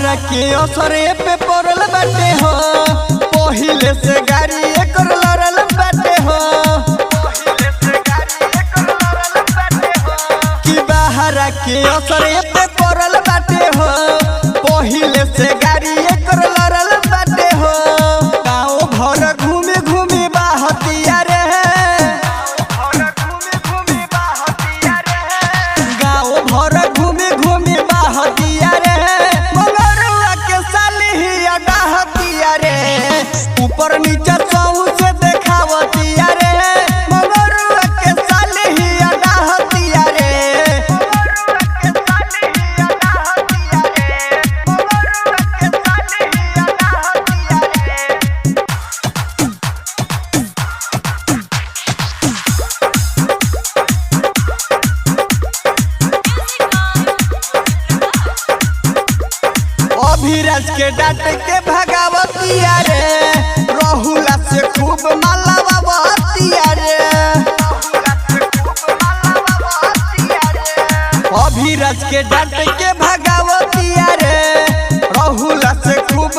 बाहर के असरे पे पड़ल बाटे हो, पहिले से गाड़ी एकर लड़ल बाटे हो। कि बाहर के असरे पे पड़ल बाटे हो, पहिले से गाड़ी एकर लड़ल बाटे हो। गाँव भर घूमे घूमे बाहतिया रे, गाँव भर घूमे घूमे बाहतिया रे। मगरुआ के साली ही अडाहतिया रे, ऊपर नीचे सऊ से देखावतिया रे। मगरुआ के साली ही अडाहतिया रे। अभिराज के डांट के भगावतिया रे, राहुला से खूब मालावतिया रे। अभिराज के डांट के भगावतिया रे, राहुला से खूब